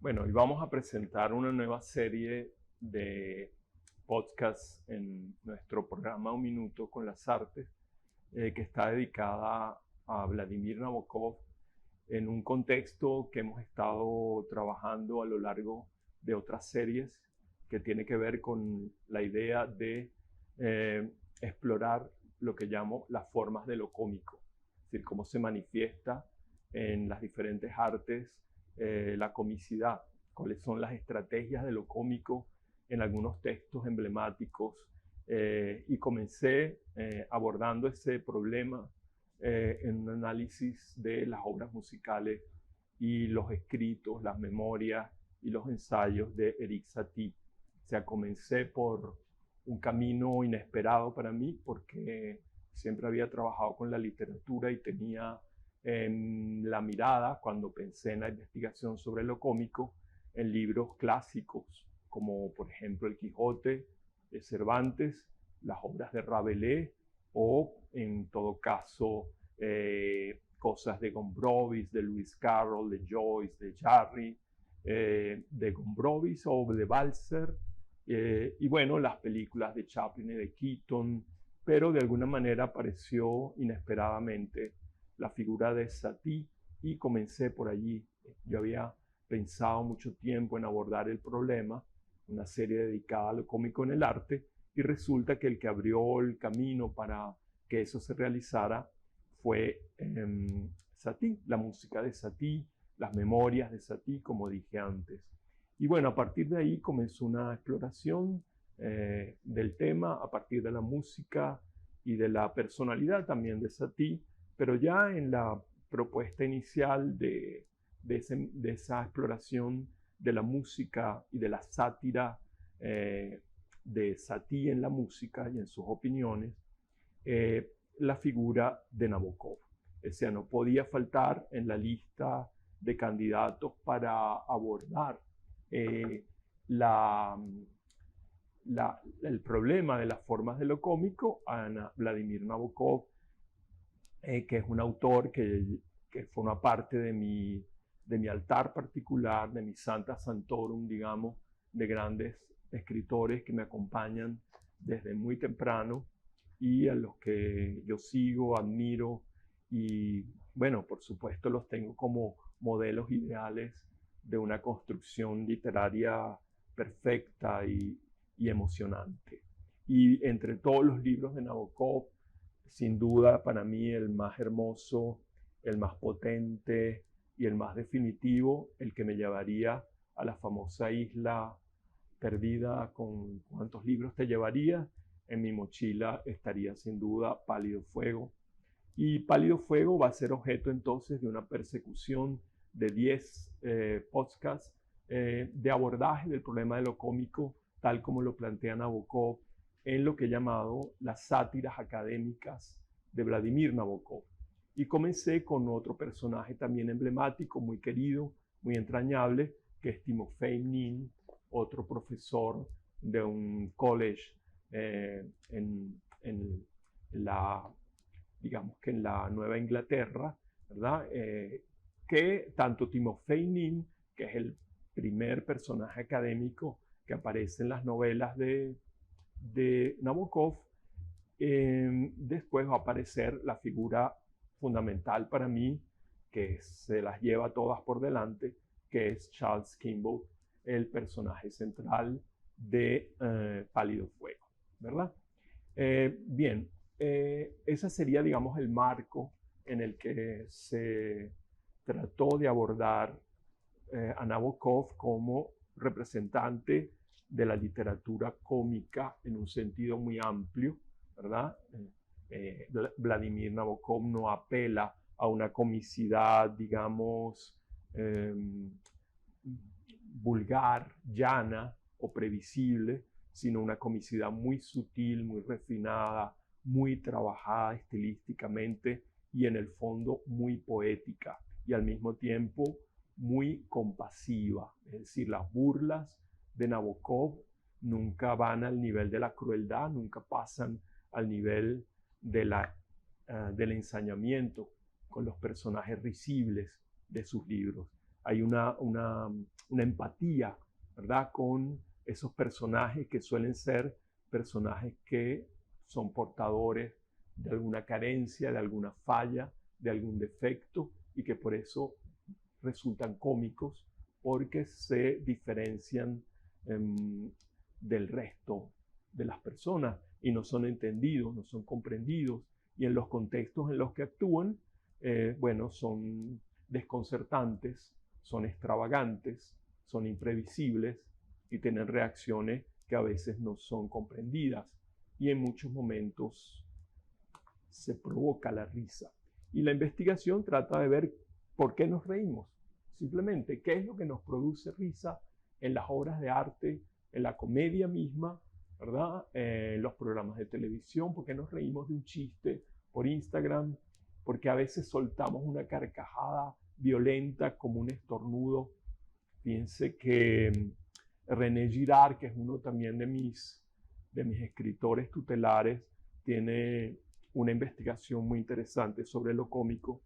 Bueno, hoy vamos a presentar una nueva serie de podcasts en nuestro programa Un Minuto con las Artes, que está dedicada a Vladimir Nabokov en un contexto que hemos estado trabajando a lo largo de otras series que tiene que ver con la idea de explorar lo que llamo las formas de lo cómico, es decir, cómo se manifiesta en las diferentes artes la comicidad, cuáles son las estrategias de lo cómico en algunos textos emblemáticos. Y comencé abordando ese problema en un análisis de las obras musicales y los escritos, las memorias y los ensayos de Erik Satie. O sea, comencé por un camino inesperado para mí porque siempre había trabajado con la literatura y tenía en la mirada, cuando pensé en la investigación sobre lo cómico, en libros clásicos, como por ejemplo El Quijote de Cervantes, las obras de Rabelais, o en todo caso cosas de Gombrowicz, de Lewis Carroll, de Joyce, de Jarry, de Gombrowicz o de Balzer, y bueno, las películas de Chaplin y de Keaton, pero de alguna manera apareció inesperadamente la figura de Satie y comencé por allí. Yo había pensado mucho tiempo en abordar el problema, una serie dedicada a lo cómico en el arte, y resulta que el que abrió el camino para que eso se realizara fue Satie, la música de Satie, las memorias de Satie, como dije antes. Y bueno, a partir de ahí comenzó una exploración del tema, a partir de la música y de la personalidad también de Satie, pero ya en la propuesta inicial de esa exploración de la música y de la sátira de Satie en la música y en sus opiniones, la figura de Nabokov. O sea, no podía faltar en la lista de candidatos para abordar el problema de las formas de lo cómico a Vladimir Nabokov, que es un autor que forma parte de mi altar particular, de mi Santa Santorum, digamos, de grandes escritores que me acompañan desde muy temprano y a los que yo sigo, admiro y, bueno, por supuesto los tengo como modelos ideales de una construcción literaria perfecta y emocionante. Y entre todos los libros de Nabokov, sin duda para mí el más hermoso, el más potente y el más definitivo, el que me llevaría a la famosa isla perdida con ¿cuántos libros te llevarías? En mi mochila estaría sin duda Pálido Fuego. Y Pálido Fuego va a ser objeto entonces de una persecución de 10 podcasts de abordaje del problema de lo cómico, tal como lo plantea Nabokov en lo que he llamado las sátiras académicas de Vladimir Nabokov. Y comencé con otro personaje también emblemático, muy querido, muy entrañable, que es Timofey Nin, otro profesor de un college digamos que en la Nueva Inglaterra, ¿verdad? Que tanto Timofey Nin, que es el primer personaje académico que aparece en las novelas de Nabokov, después va a aparecer la figura fundamental para mí, que se las lleva todas por delante, que es Charles Kimball, el personaje central de Pálido Fuego, ¿verdad? Bien, ese sería, digamos, el marco en el que se trató de abordar a Nabokov como representante de la literatura cómica en un sentido muy amplio, ¿verdad? Vladimir Nabokov no apela a una comicidad, digamos, vulgar, llana o previsible, sino una comicidad muy sutil, muy refinada, muy trabajada estilísticamente y en el fondo muy poética y al mismo tiempo muy compasiva. Es decir, las burlas de Nabokov nunca van al nivel de la crueldad, nunca pasan al nivel del ensañamiento con los personajes risibles de sus libros. hay una empatía, ¿verdad? Con esos personajes que suelen ser personajes que son portadores de alguna carencia, de alguna falla, de algún defecto y que por eso resultan cómicos porque se diferencian del resto de las personas y no son entendidos, no son comprendidos y en los contextos en los que actúan, bueno, son desconcertantes, son extravagantes, son imprevisibles y tienen reacciones que a veces no son comprendidas y en muchos momentos se provoca la risa. Y la investigación trata de ver por qué nos reímos, simplemente qué es lo que nos produce risa en las obras de arte, en la comedia misma, ¿verdad? Los programas de televisión, por qué nos reímos de un chiste por Instagram, porque a veces soltamos una carcajada violenta como un estornudo. Piense que René Girard, que es uno también de mis escritores tutelares, tiene una investigación muy interesante sobre lo cómico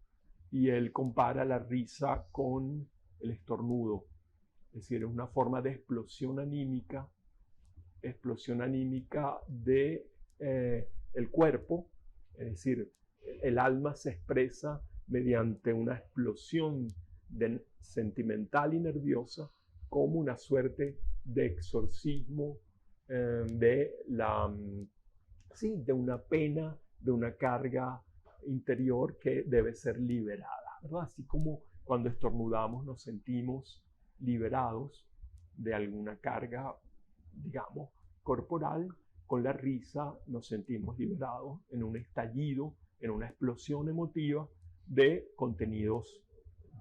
y él compara la risa con el estornudo. Es decir, es una forma de explosión anímica de el cuerpo, es decir, el alma se expresa mediante una explosión sentimental y nerviosa como una suerte de exorcismo de una pena, de una carga interior que debe ser liberada, ¿verdad? Así como cuando estornudamos nos sentimos liberados de alguna carga, digamos, corporal, con la risa nos sentimos liberados en un estallido, en una explosión emotiva de contenidos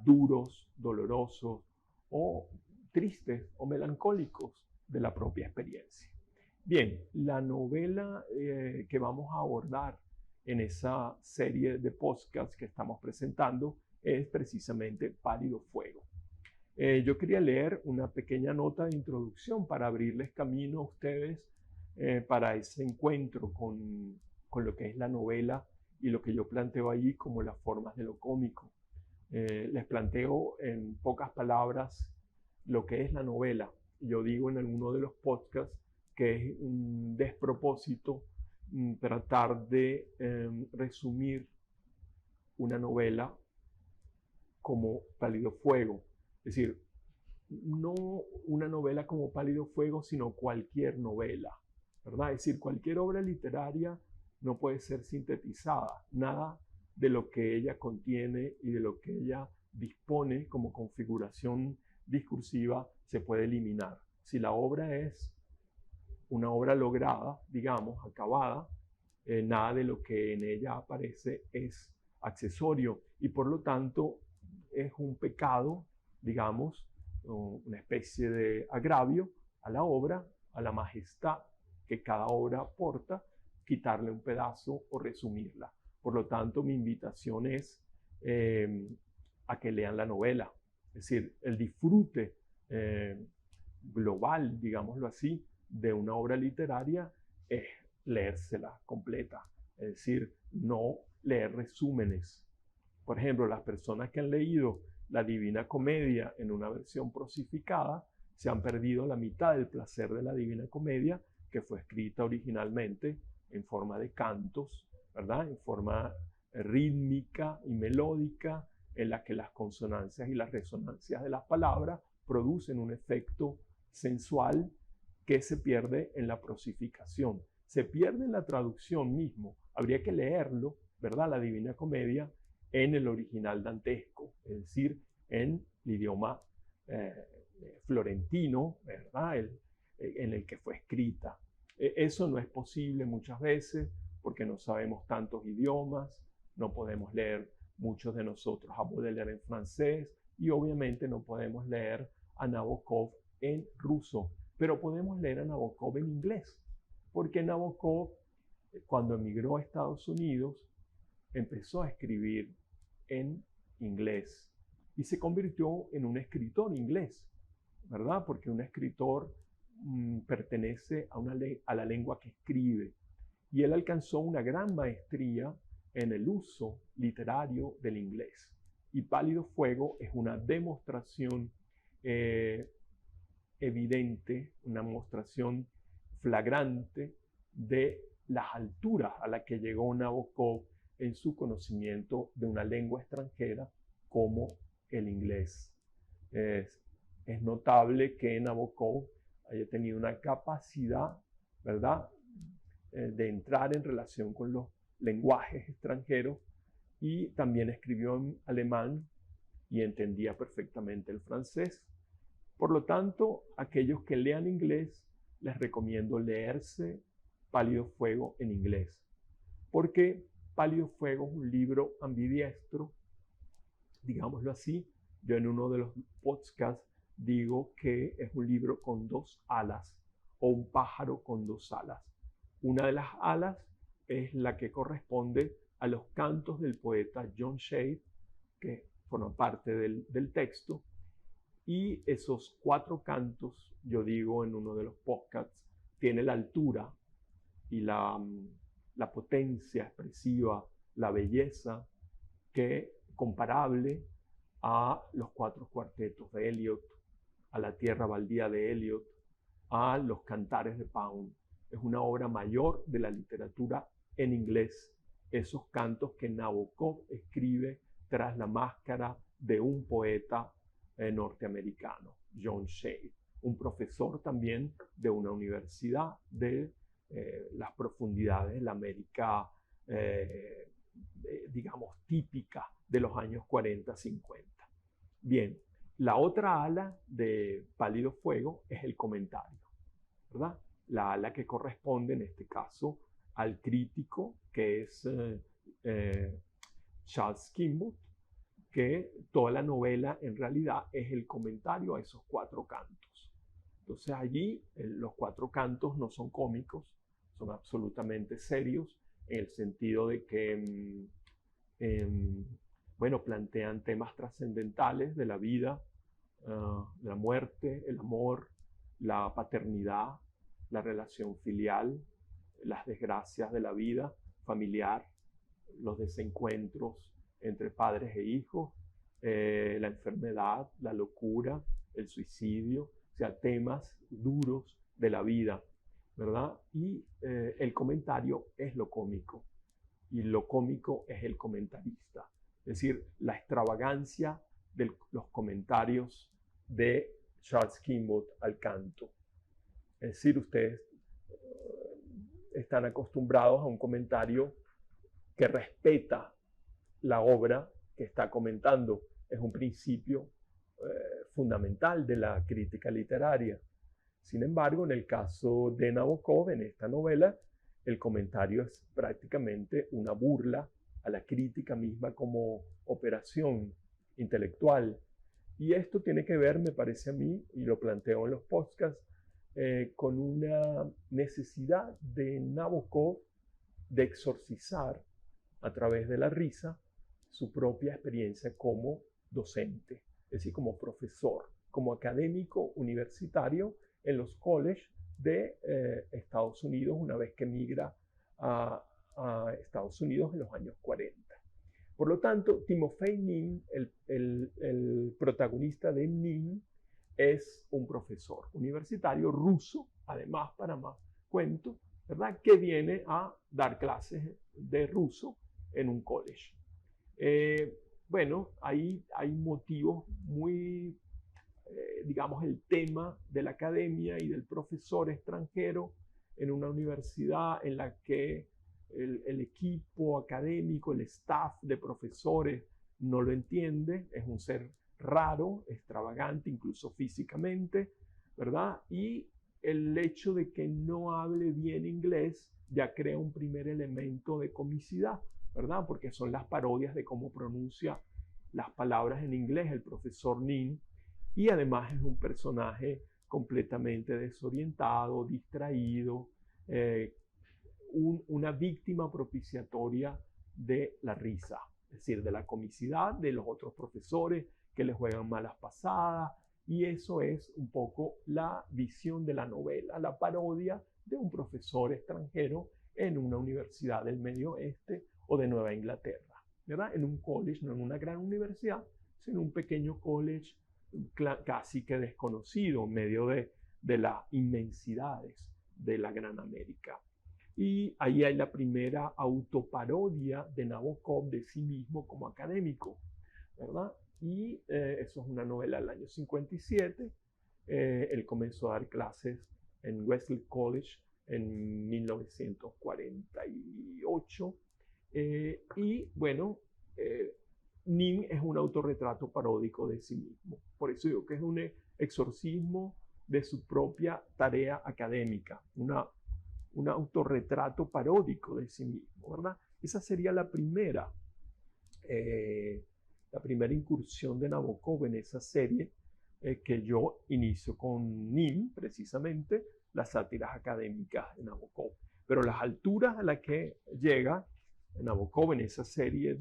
duros, dolorosos o tristes o melancólicos de la propia experiencia. Bien, la novela que vamos a abordar en esa serie de podcasts que estamos presentando es precisamente Pálido Fuego. Yo quería leer una pequeña nota de introducción para abrirles camino a ustedes para ese encuentro con lo que es la novela y lo que yo planteo allí como las formas de lo cómico. Les planteo en pocas palabras lo que es la novela. Yo digo en alguno de los podcasts que es un despropósito tratar de resumir una novela como Pálido Fuego. Es decir, no una novela como Pálido Fuego, sino cualquier novela, ¿verdad? Es decir, cualquier obra literaria no puede ser sintetizada. Nada de lo que ella contiene y de lo que ella dispone como configuración discursiva se puede eliminar. Si la obra es una obra lograda, digamos, acabada, nada de lo que en ella aparece es accesorio y por lo tanto es un pecado, digamos, una especie de agravio a la obra, a la majestad que cada obra aporta, quitarle un pedazo o resumirla. Por lo tanto, mi invitación es a que lean la novela. Es decir, el disfrute global, digámoslo así, de una obra literaria es leérsela completa. Es decir, no leer resúmenes. Por ejemplo, las personas que han leído la Divina Comedia en una versión prosificada se han perdido la mitad del placer de la Divina Comedia, que fue escrita originalmente en forma de cantos, ¿verdad? En forma rítmica y melódica, en la que las consonancias y las resonancias de las palabras producen un efecto sensual que se pierde en la prosificación. Se pierde en la traducción mismo. Habría que leerlo, ¿verdad? La Divina Comedia en el original dantesco, es decir, en el idioma florentino, ¿verdad? En el que fue escrita. Eso no es posible muchas veces porque no sabemos tantos idiomas, no podemos leer muchos de nosotros a Baudelaire en francés y obviamente no podemos leer a Nabokov en ruso, pero podemos leer a Nabokov en inglés, porque Nabokov, cuando emigró a Estados Unidos, empezó a escribir en inglés y se convirtió en un escritor inglés, ¿verdad? Porque un escritor pertenece a la lengua que escribe y él alcanzó una gran maestría en el uso literario del inglés. Y Pálido Fuego es una demostración evidente, una demostración flagrante de las alturas a las que llegó Nabokov en su conocimiento de una lengua extranjera como el inglés. Es notable que Nabokov haya tenido una capacidad, ¿verdad?, de entrar en relación con los lenguajes extranjeros, y también escribió en alemán y entendía perfectamente el francés. Por lo tanto, aquellos que lean inglés, les recomiendo leerse Pálido Fuego en inglés, porque Pálido Fuego es un libro ambidiestro, digámoslo así. Yo en uno de los podcasts digo que es un libro con dos alas, o un pájaro con dos alas. Una de las alas es la que corresponde a los cantos del poeta John Shade, que forma parte del texto, y esos 4 cantos, yo digo en uno de los podcasts, tiene la altura y la potencia expresiva, la belleza, que comparable a los 4 cuartetos de Eliot, a la Tierra Baldía de Eliot, a los Cantares de Pound. Es una obra mayor de la literatura en inglés, esos cantos que Nabokov escribe tras la máscara de un poeta norteamericano, John Shade, un profesor también de una universidad de las profundidades de la América, digamos, típica de los años 40-50. Bien, la otra ala de Pálido Fuego es el comentario, ¿verdad? La ala que corresponde en este caso al crítico, que es Charles Kimball, que toda la novela en realidad es el comentario a esos 4 cantos. Entonces allí los 4 cantos no son cómicos, son absolutamente serios, en el sentido de que bueno, plantean temas trascendentales de la vida, la muerte, el amor, la paternidad, la relación filial, las desgracias de la vida familiar, los desencuentros entre padres e hijos, la enfermedad, la locura, el suicidio, o sea, temas duros de la vida, ¿verdad? Y el comentario es lo cómico, y lo cómico es el comentarista. Es decir, la extravagancia de los comentarios de Charles Kimball al canto. Es decir, ustedes están acostumbrados a un comentario que respeta la obra que está comentando. Es un principio fundamental de la crítica literaria. Sin embargo, en el caso de Nabokov, en esta novela, el comentario es prácticamente una burla a la crítica misma como operación intelectual. Y esto tiene que ver, me parece a mí, y lo planteo en los podcasts, con una necesidad de Nabokov de exorcizar a través de la risa su propia experiencia como docente, es decir, como profesor, como académico universitario en los colleges de Estados Unidos, una vez que migra a Estados Unidos en los años 40. Por lo tanto, Timofey Nin, el protagonista de Nin, es un profesor universitario ruso, además, para más cuento, ¿verdad?, que viene a dar clases de ruso en un college. Bueno, ahí hay motivos muy, digamos, el tema de la academia y del profesor extranjero en una universidad en la que el equipo académico, el staff de profesores no lo entiende, es un ser raro, extravagante, incluso físicamente, ¿verdad? Y el hecho de que no hable bien inglés ya crea un primer elemento de comicidad, ¿verdad? Porque son las parodias de cómo pronuncia las palabras en inglés el profesor Nin, y además es un personaje completamente desorientado, distraído, una víctima propiciatoria de la risa, es decir, de la comicidad de los otros profesores que le juegan malas pasadas, y eso es un poco la visión de la novela, la parodia de un profesor extranjero en una universidad del Medio Oeste o de Nueva Inglaterra. ¿verdad? En un college, no en una gran universidad, sino en un pequeño college casi que desconocido en medio de las inmensidades de la Gran América. Y ahí hay la primera autoparodia de Nabokov de sí mismo como académico, ¿verdad? Y eso es una novela del año 57. Él comenzó a dar clases en Wesley College en 1948. Y bueno, Nin es un autorretrato paródico de sí mismo. Por eso digo que es un exorcismo de su propia tarea académica, un autorretrato paródico de sí mismo, ¿verdad? Esa sería la primera incursión de Nabokov en esa serie que yo inicio con Nin, precisamente, las sátiras académicas de Nabokov. Pero las alturas a las que llega Nabokov en esa serie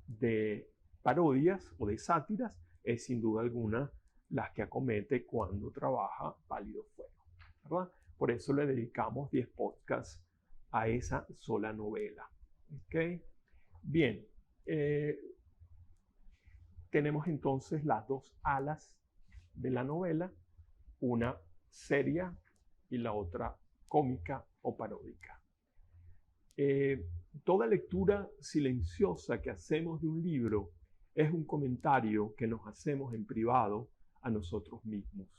de parodias o de sátiras es sin duda alguna las que acomete cuando trabaja Pálido Fuego, ¿verdad? Por eso le dedicamos 10 podcasts a esa sola novela. ¿Okay? Bien, tenemos entonces las dos alas de la novela, una seria y la otra cómica o paródica. Toda lectura silenciosa que hacemos de un libro es un comentario que nos hacemos en privado a nosotros mismos.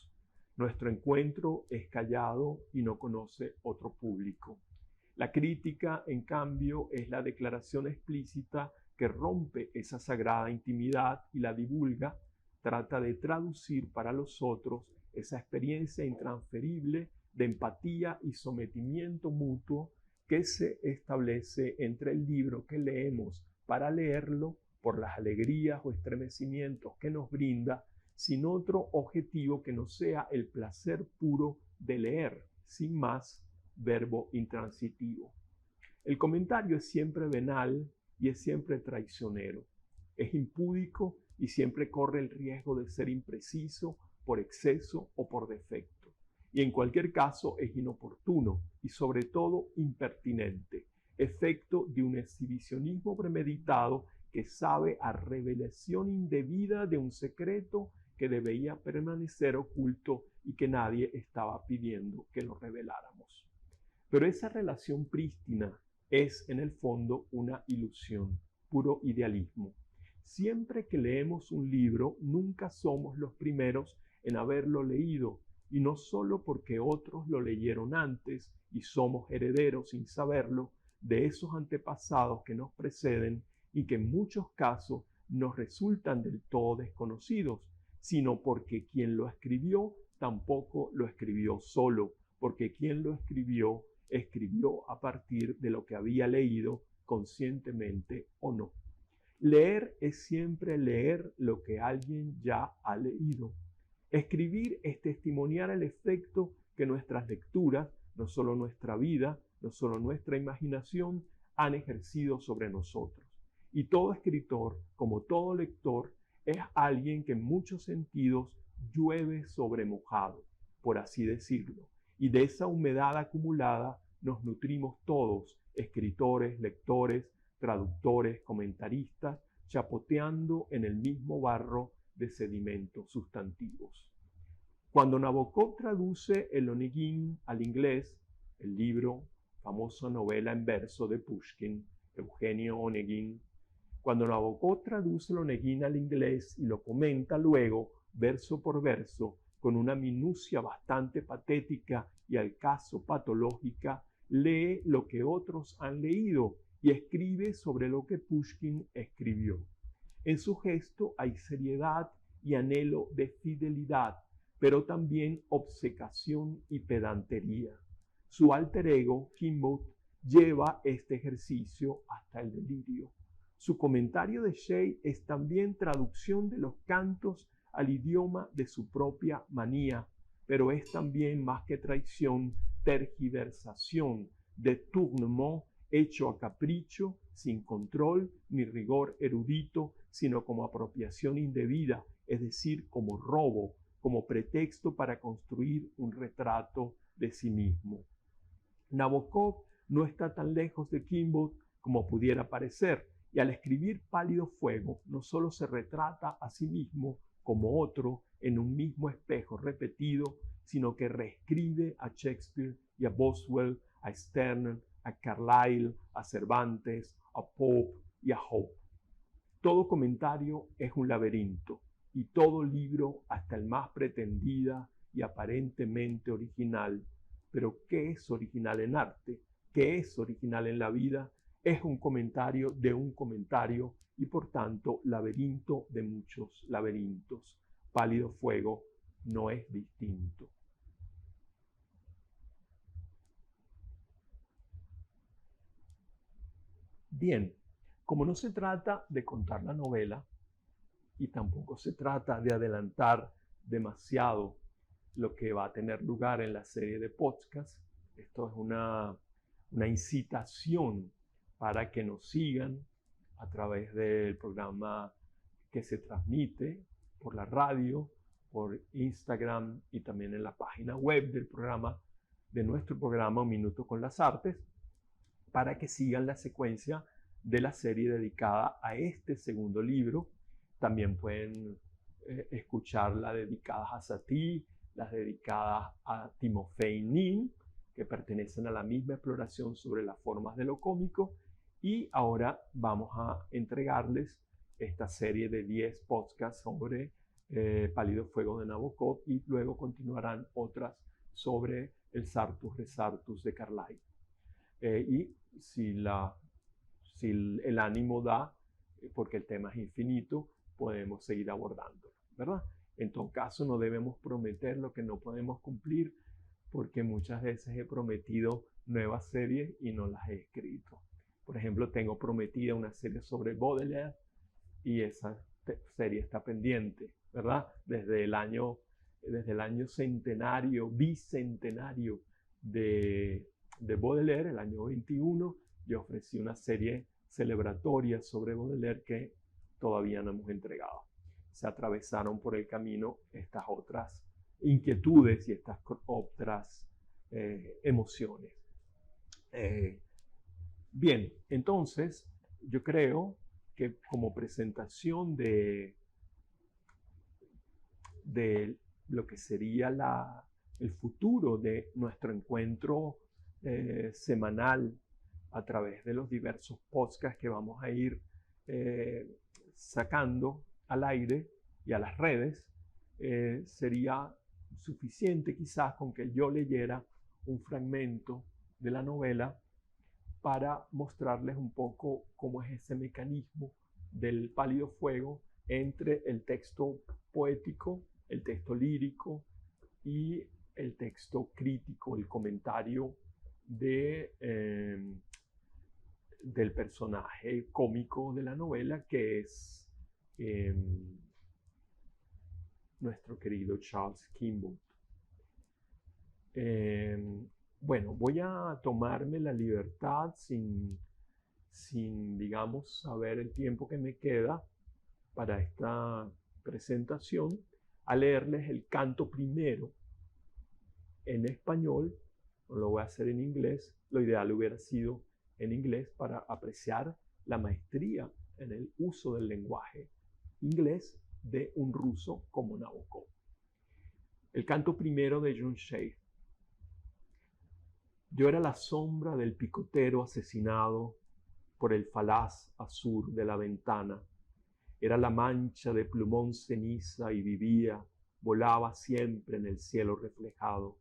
Nuestro encuentro es callado y no conoce otro público. La crítica, en cambio, es la declaración explícita que rompe esa sagrada intimidad y la divulga, trata de traducir para los otros esa experiencia intransferible de empatía y sometimiento mutuo que se establece entre el libro que leemos para leerlo por las alegrías o estremecimientos que nos brinda, sin otro objetivo que no sea el placer puro de leer, sin más verbo intransitivo. El comentario es siempre venal y es siempre traicionero. Es impúdico y siempre corre el riesgo de ser impreciso por exceso o por defecto. Y en cualquier caso es inoportuno y sobre todo impertinente, efecto de un exhibicionismo premeditado que sabe a revelación indebida de un secreto que debía permanecer oculto y que nadie estaba pidiendo que lo reveláramos. Pero esa relación prístina es en el fondo una ilusión, puro idealismo. Siempre que leemos un libro, nunca somos los primeros en haberlo leído, y no solo porque otros lo leyeron antes y somos herederos sin saberlo de esos antepasados que nos preceden y que en muchos casos nos resultan del todo desconocidos, sino porque quien lo escribió tampoco lo escribió solo, porque quien lo escribió a partir de lo que había leído, conscientemente o no. Leer es siempre leer lo que alguien ya ha leído. Escribir es testimoniar el efecto que nuestras lecturas, no solo nuestra vida, no solo nuestra imaginación, han ejercido sobre nosotros. Y todo escritor, como todo lector, es alguien que en muchos sentidos llueve sobre mojado, por así decirlo. Y de esa humedad acumulada nos nutrimos todos, escritores, lectores, traductores, comentaristas, chapoteando en el mismo barro de sedimentos sustantivos. Cuando Nabokov traduce el Onegin al inglés, el libro, famosa novela en verso de Pushkin, Eugenio Onegin, cuando Nabokov traduce el Onegin al inglés y lo comenta luego, verso por verso, con una minucia bastante patética y al caso patológica, lee lo que otros han leído y escribe sobre lo que Pushkin escribió. En su gesto hay seriedad y anhelo de fidelidad, pero también obcecación y pedantería. Su alter ego, Kimbo, lleva este ejercicio hasta el delirio. Su comentario de Shea es también traducción de los cantos al idioma de su propia manía, pero es también más que traición, tergiversación, détournement hecho a capricho, sin control ni rigor erudito, sino como apropiación indebida, es decir, como robo, como pretexto para construir un retrato de sí mismo. Nabokov no está tan lejos de Kimbo como pudiera parecer. Y al escribir Pálido Fuego, no solo se retrata a sí mismo como otro en un mismo espejo repetido, sino que reescribe a Shakespeare y a Boswell, a Sterne, a Carlyle, a Cervantes, a Pope y a Hope. Todo comentario es un laberinto y todo libro, hasta el más pretendida y aparentemente original, pero ¿qué es original en arte? ¿Qué es original en la vida? Es un comentario de un comentario y por tanto laberinto de muchos laberintos. Pálido Fuego no es distinto. Bien, como no se trata de contar la novela y tampoco se trata de adelantar demasiado lo que va a tener lugar en la serie de podcast, esto es una incitación para que nos sigan a través del programa que se transmite por la radio, por Instagram y también en la página web del programa, de nuestro programa Un Minuto con las Artes, para que sigan la secuencia de la serie dedicada a este segundo libro. También pueden escuchar las dedicadas a Satie, las dedicadas a Timofey Nin, que pertenecen a la misma exploración sobre las formas de lo cómico. Y ahora vamos a entregarles esta serie de 10 podcasts sobre Pálido Fuego de Nabokov y luego continuarán otras sobre el Sartus Resartus de Carlyle. Y si el ánimo da, porque el tema es infinito, podemos seguir abordándolo, ¿verdad? En todo caso, no debemos prometer lo que no podemos cumplir, porque muchas veces he prometido nuevas series y no las he escrito. Por ejemplo, tengo prometida una serie sobre Baudelaire y esa serie está pendiente, ¿verdad? Desde el año centenario, bicentenario de Baudelaire, el año 21, yo ofrecí una serie celebratoria sobre Baudelaire que todavía no hemos entregado. Se atravesaron por el camino estas otras inquietudes y estas otras emociones. Bien, entonces yo creo que como presentación de lo que sería el futuro de nuestro encuentro semanal a través de los diversos podcasts que vamos a ir sacando al aire y a las redes, sería suficiente quizás con que yo leyera un fragmento de la novela para mostrarles un poco cómo es ese mecanismo del Pálido Fuego entre el texto poético, el texto lírico y el texto crítico, el comentario del personaje cómico de la novela, que es nuestro querido Charles Kimball. Bueno, voy a tomarme la libertad sin, digamos, saber el tiempo que me queda para esta presentación, a leerles el canto primero en español. No lo voy a hacer en inglés. Lo ideal hubiera sido en inglés para apreciar la maestría en el uso del lenguaje inglés de un ruso como Nabokov. El canto primero de John Shea. Yo era la sombra del picotero asesinado por el falaz azur de la ventana. Era la mancha de plumón ceniza y vivía, volaba siempre en el cielo reflejado.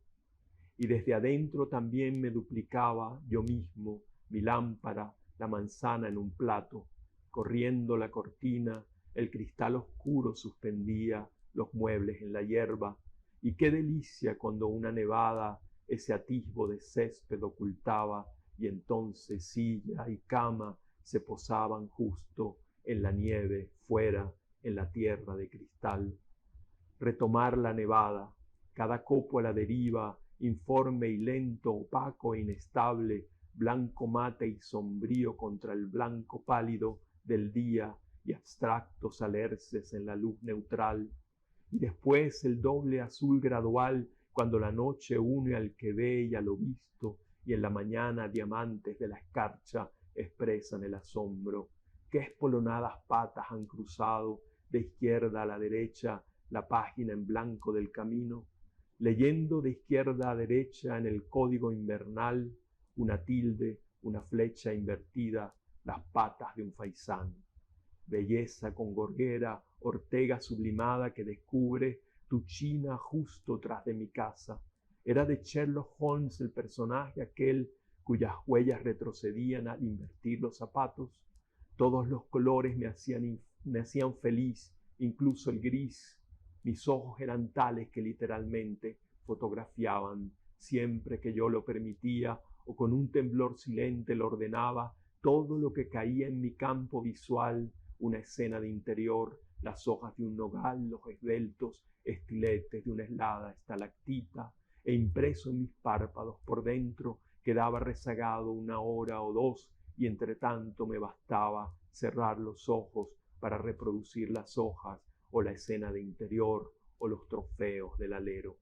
Y desde adentro también me duplicaba yo mismo, mi lámpara, la manzana en un plato. Corriendo la cortina, el cristal oscuro suspendía los muebles en la hierba. Y qué delicia cuando una nevada ese atisbo de césped ocultaba, y entonces silla y cama se posaban justo en la nieve, fuera, en la tierra de cristal. Retomar la nevada, cada copo a la deriva, informe y lento, opaco e inestable, blanco mate y sombrío contra el blanco pálido del día y abstractos alerces en la luz neutral. Y después el doble azul gradual, cuando la noche une al que ve y a lo visto, y en la mañana diamantes de la escarcha expresan el asombro. Qué espolonadas patas han cruzado de izquierda a la derecha la página en blanco del camino, leyendo de izquierda a derecha en el código invernal una tilde, una flecha invertida, las patas de un faisán. Belleza con gorguera, ortega sublimada que descubre tu china justo tras de mi casa. Era de Sherlock Holmes el personaje aquel cuyas huellas retrocedían al invertir los zapatos. Todos los colores me hacían feliz, incluso el gris. Mis ojos eran tales que literalmente fotografiaban, siempre que yo lo permitía o con un temblor silente lo ordenaba, todo lo que caía en mi campo visual, una escena de interior, las hojas de un nogal, los esbeltos estiletes de una helada estalactita, e impreso en mis párpados por dentro quedaba rezagado 1 hora o 2, y entre tanto me bastaba cerrar los ojos para reproducir las hojas o la escena de interior o los trofeos del alero.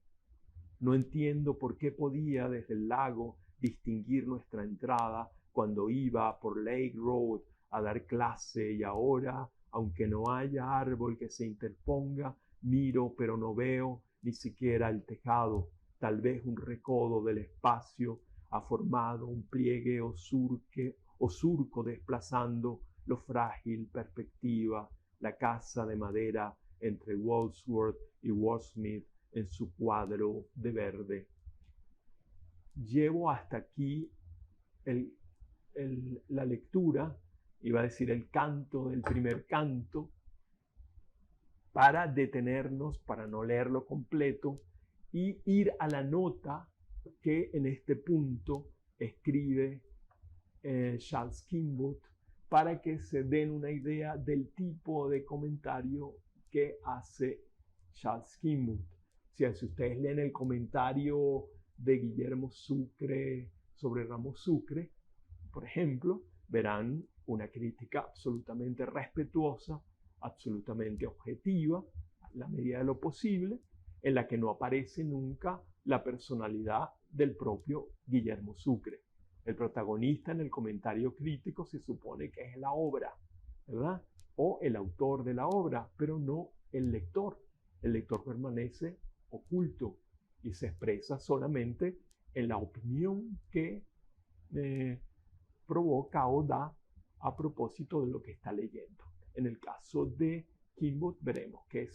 No entiendo por qué podía desde el lago distinguir nuestra entrada cuando iba por Lake Road a dar clase, y ahora, aunque no haya árbol que se interponga, miro pero no veo ni siquiera el tejado. Tal vez un recodo del espacio ha formado un pliegue o surco desplazando lo frágil perspectiva, la casa de madera entre Wordsworth y Wordsmith en su cuadro de verde. Llevo hasta aquí la lectura, iba a decir el canto del primer canto, para detenernos, para no leerlo completo y ir a la nota que en este punto escribe Charles Kingbot, para que se den una idea del tipo de comentario que hace Charles Kingbot. Si ustedes leen el comentario de Guillermo Sucre sobre Ramos Sucre, por ejemplo, verán una crítica absolutamente respetuosa, absolutamente objetiva, a la medida de lo posible, en la que no aparece nunca la personalidad del propio Guillermo Sucre. El protagonista en el comentario crítico se supone que es la obra, ¿verdad? O el autor de la obra, pero no el lector. El lector permanece oculto y se expresa solamente en la opinión que provoca o da a propósito de lo que está leyendo. En el caso de Kingbot veremos que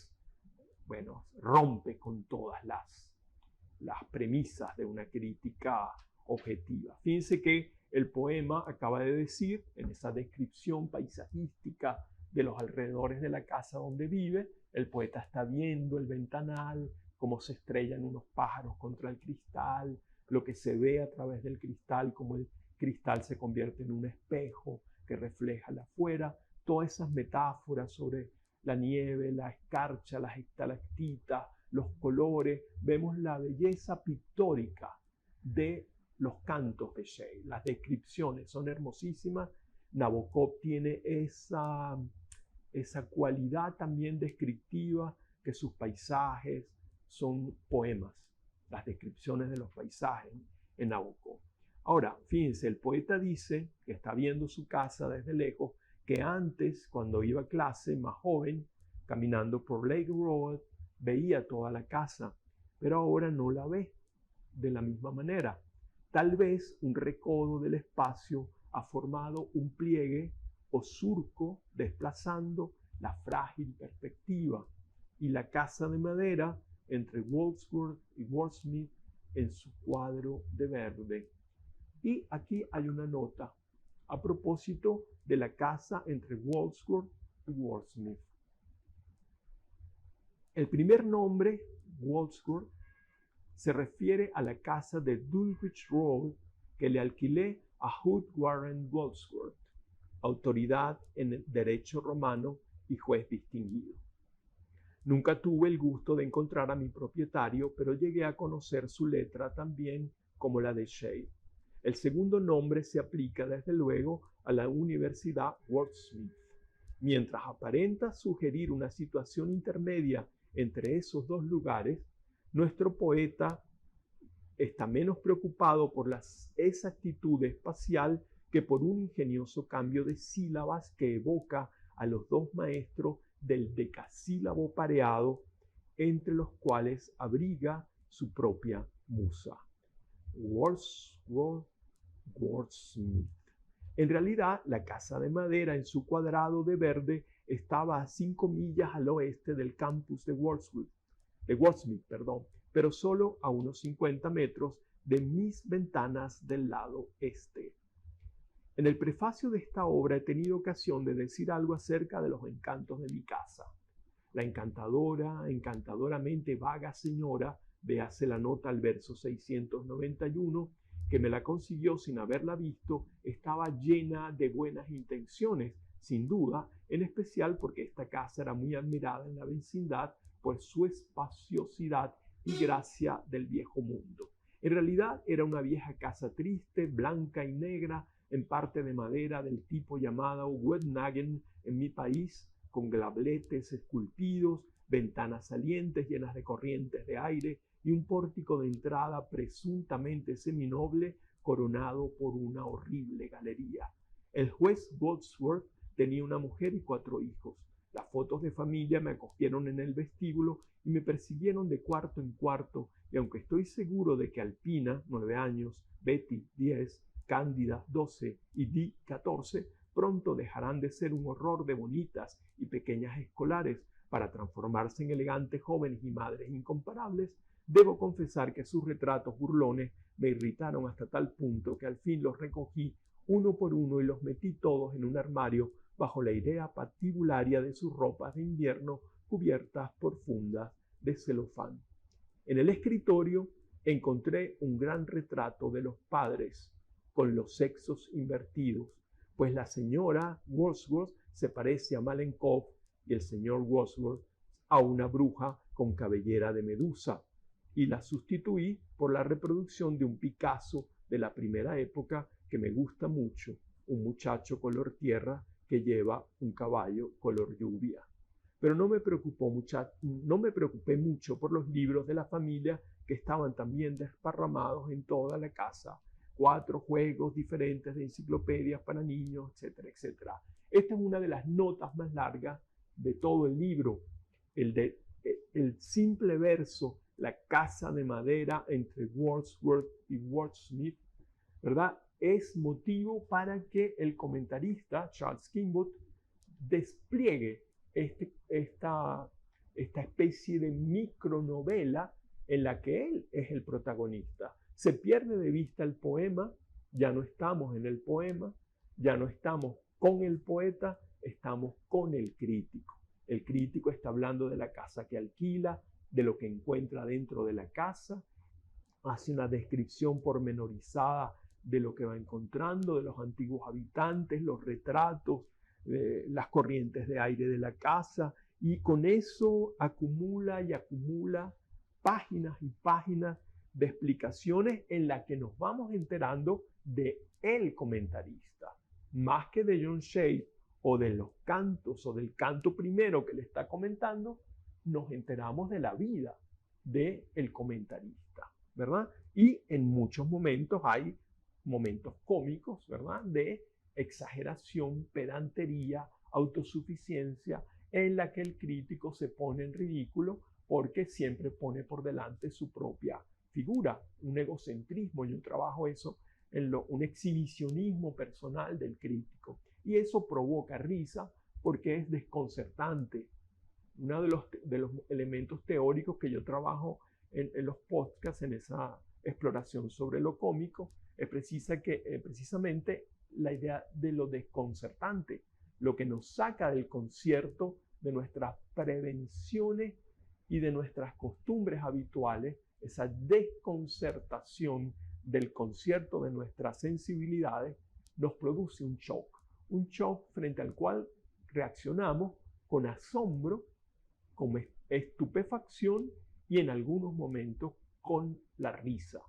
rompe con todas las premisas de una crítica objetiva. Fíjense que el poema acaba de decir, en esa descripción paisajística de los alrededores de la casa donde vive, el poeta está viendo el ventanal, cómo se estrellan unos pájaros contra el cristal, lo que se ve a través del cristal, cómo el cristal se convierte en un espejo que refleja la afuera, todas esas metáforas sobre la nieve, la escarcha, las estalactitas, los colores. Vemos la belleza pictórica de los cantos de Shelley. Las descripciones son hermosísimas. Nabokov tiene esa cualidad también descriptiva, que sus paisajes son poemas, las descripciones de los paisajes en Nabokov. Ahora, fíjense, el poeta dice que está viendo su casa desde lejos, que antes, cuando iba a clase, más joven, caminando por Lake Road, veía toda la casa, pero ahora no la ve de la misma manera. Tal vez un recodo del espacio ha formado un pliegue o surco desplazando la frágil perspectiva, y la casa de madera entre Wordsworth y Wordsmith en su cuadro de verde. Y aquí hay una nota a propósito de la casa entre Wordsworth y Wordsmith. El primer nombre, Wordsworth, se refiere a la casa de Dulwich Road que le alquilé a Hugh Warren Wordsworth, autoridad en el derecho romano y juez distinguido. Nunca tuve el gusto de encontrar a mi propietario, pero llegué a conocer su letra también como la de Shelley. El segundo nombre se aplica desde luego a la Universidad Wordsmith. Mientras aparenta sugerir una situación intermedia entre esos dos lugares, nuestro poeta está menos preocupado por la exactitud espacial que por un ingenioso cambio de sílabas que evoca a los dos maestros del decasílabo pareado, entre los cuales abriga su propia musa. Wordsworth Smith. En realidad, la casa de madera en su cuadrado de verde estaba a 5 millas al oeste del campus de Wordsmith, pero solo a unos 50 metros de mis ventanas del lado este. En el prefacio de esta obra he tenido ocasión de decir algo acerca de los encantos de mi casa. La encantadoramente vaga señora, véase la nota al verso 691, que me la consiguió sin haberla visto, estaba llena de buenas intenciones, sin duda, en especial porque esta casa era muy admirada en la vecindad por su espaciosidad y gracia del viejo mundo. En realidad era una vieja casa triste, blanca y negra, en parte de madera del tipo llamado Wednagen en mi país, con glabletes esculpidos, ventanas salientes llenas de corrientes de aire y un pórtico de entrada presuntamente seminoble coronado por una horrible galería. El juez Wordsworth tenía una mujer y 4 hijos. Las fotos de familia me acogieron en el vestíbulo y me persiguieron de cuarto en cuarto, y aunque estoy seguro de que Alpina, 9 años, Betty, 10, Cándida, 12 y Dee, 14, pronto dejarán de ser un horror de bonitas y pequeñas escolares para transformarse en elegantes jóvenes y madres incomparables, debo confesar que sus retratos burlones me irritaron hasta tal punto que al fin los recogí uno por uno y los metí todos en un armario bajo la idea patibularia de sus ropas de invierno cubiertas por fundas de celofán. En el escritorio encontré un gran retrato de los padres con los sexos invertidos, pues la señora Wordsworth se parece a Malenkov y el señor Wordsworth a una bruja con cabellera de medusa, y la sustituí por la reproducción de un Picasso de la primera época que me gusta mucho, un muchacho color tierra que lleva un caballo color lluvia. Pero no me preocupé mucho por los libros de la familia que estaban también desparramados en toda la casa. 4 juegos diferentes de enciclopedias para niños, etcétera, etcétera. Esta es una de las notas más largas de todo el libro. El simple verso, la casa de madera entre Wordsworth y Wordsmith, ¿verdad?, es motivo para que el comentarista Charles Kimball despliegue esta especie de micronovela en la que él es el protagonista. Se pierde de vista el poema, ya no estamos en el poema, ya no estamos con el poeta, estamos con el crítico. El crítico está hablando de la casa que alquila, de lo que encuentra dentro de la casa, hace una descripción pormenorizada de lo que va encontrando, de los antiguos habitantes, los retratos, las corrientes de aire de la casa, y con eso acumula y acumula páginas y páginas de explicaciones en las que nos vamos enterando de el comentarista, más que de John Shade o de los cantos o del canto primero que le está comentando, nos enteramos de la vida del comentarista, ¿verdad? Y en muchos momentos hay momentos cómicos, ¿verdad?, de exageración, pedantería, autosuficiencia, en la que el crítico se pone en ridículo porque siempre pone por delante su propia figura, un egocentrismo. Yo trabajo eso en un exhibicionismo personal del crítico, y eso provoca risa porque es desconcertante. Uno de los elementos teóricos que yo trabajo en los podcasts, en esa exploración sobre lo cómico, es precisamente la idea de lo desconcertante, lo que nos saca del concierto, de nuestras prevenciones y de nuestras costumbres habituales, esa desconcertación del concierto de nuestras sensibilidades nos produce un shock frente al cual reaccionamos con asombro, con estupefacción y en algunos momentos con la risa,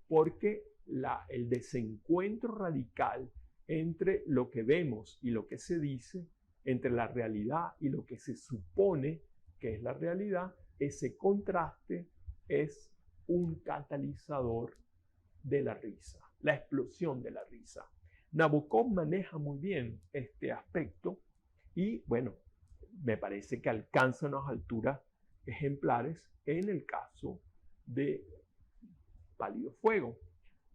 porque el desencuentro radical entre lo que vemos y lo que se dice, entre la realidad y lo que se supone que es la realidad, ese contraste es un catalizador de la risa, la explosión de la risa. Nabokov maneja muy bien este aspecto y, bueno, me parece que alcanza unas alturas ejemplares en el caso de Pálido Fuego.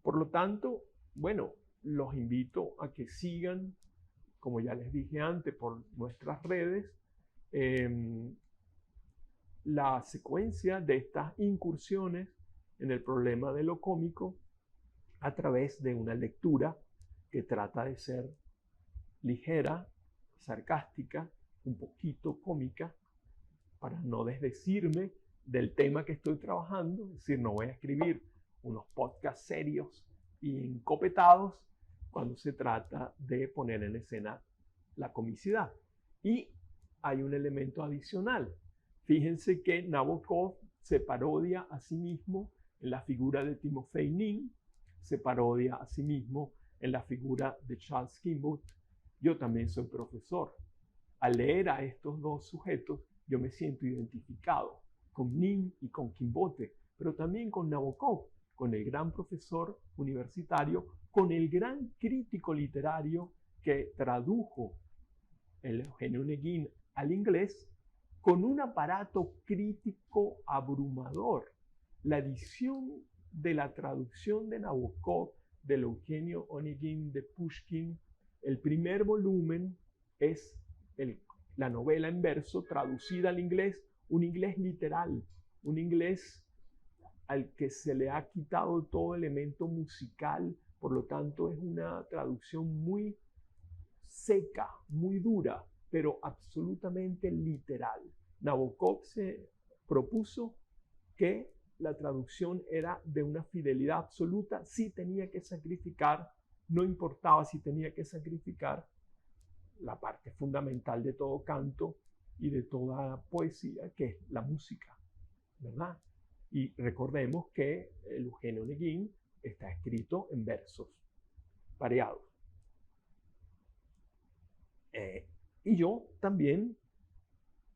Por lo tanto, bueno, los invito a que sigan, como ya les dije antes, por nuestras redes, la secuencia de estas incursiones en el problema de lo cómico a través de una lectura que trata de ser ligera, sarcástica, un poquito cómica, para no desdecirme del tema que estoy trabajando. Es decir, no voy a escribir unos podcasts serios y encopetados cuando se trata de poner en escena la comicidad. Y hay un elemento adicional. Fíjense que Nabokov se parodia a sí mismo en la figura de Timofey Nin, se parodia a sí mismo en la figura de Charles Kimball. Yo también soy profesor. Al leer a estos dos sujetos, yo me siento identificado con Nin y con Kimbote, pero también con Nabokov, con el gran profesor universitario, con el gran crítico literario que tradujo el Eugenio Oneguin al inglés, con un aparato crítico abrumador. La edición de la traducción de Nabokov del Eugenio Oneguin de Pushkin, el primer volumen es la novela en verso traducida al inglés, un inglés literal, un inglés al que se le ha quitado todo elemento musical, por lo tanto es una traducción muy seca, muy dura, pero absolutamente literal. Nabokov se propuso que la traducción era de una fidelidad absoluta, si tenía que sacrificar, no importaba si tenía que sacrificar la parte fundamental de todo canto y de toda poesía, que es la música, ¿verdad? Y recordemos que el Eugenio Oneguin está escrito en versos pareados. Y yo también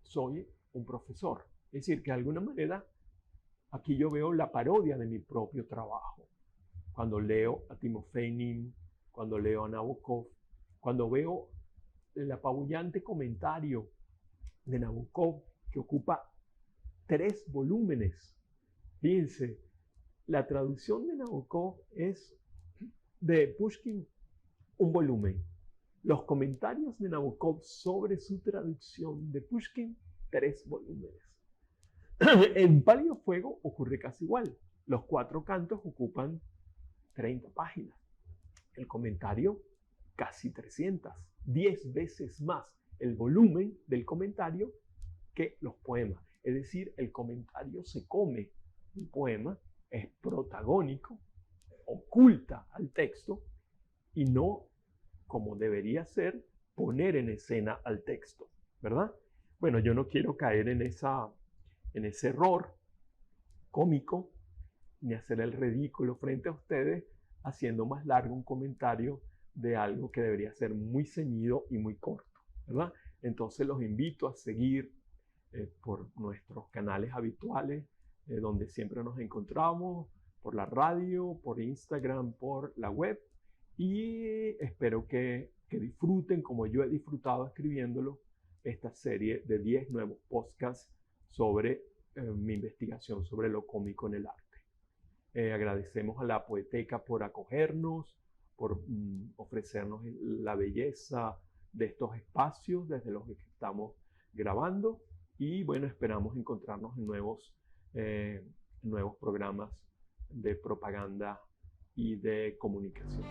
soy un profesor. Es decir, que de alguna manera aquí yo veo la parodia de mi propio trabajo. Cuando leo a Timofey Nin, cuando leo a Nabokov, cuando veo el apabullante comentario de Nabokov que ocupa 3 volúmenes. Fíjense, la traducción de Nabokov es de Pushkin un volumen. Los comentarios de Nabokov sobre su traducción de Pushkin, 3 volúmenes. En Pálido Fuego ocurre casi igual. Los 4 cantos ocupan 30 páginas. El comentario, casi 300. 10 veces más el volumen del comentario que los poemas. Es decir, el comentario se come el poema, es protagónico, oculta al texto y no, como debería ser, poner en escena al texto, ¿verdad? Bueno, yo no quiero caer en ese error cómico ni hacer el ridículo frente a ustedes haciendo más largo un comentario de algo que debería ser muy ceñido y muy corto, ¿verdad? Entonces los invito a seguir por nuestros canales habituales, donde siempre nos encontramos, por la radio, por Instagram, por la web, y espero que disfruten, como yo he disfrutado escribiéndolo, esta serie de 10 nuevos podcasts sobre mi investigación sobre lo cómico en el arte. Agradecemos a la Poeteca por acogernos, por ofrecernos la belleza de estos espacios desde los que estamos grabando, y bueno, esperamos encontrarnos en nuevos programas de propaganda y de comunicación.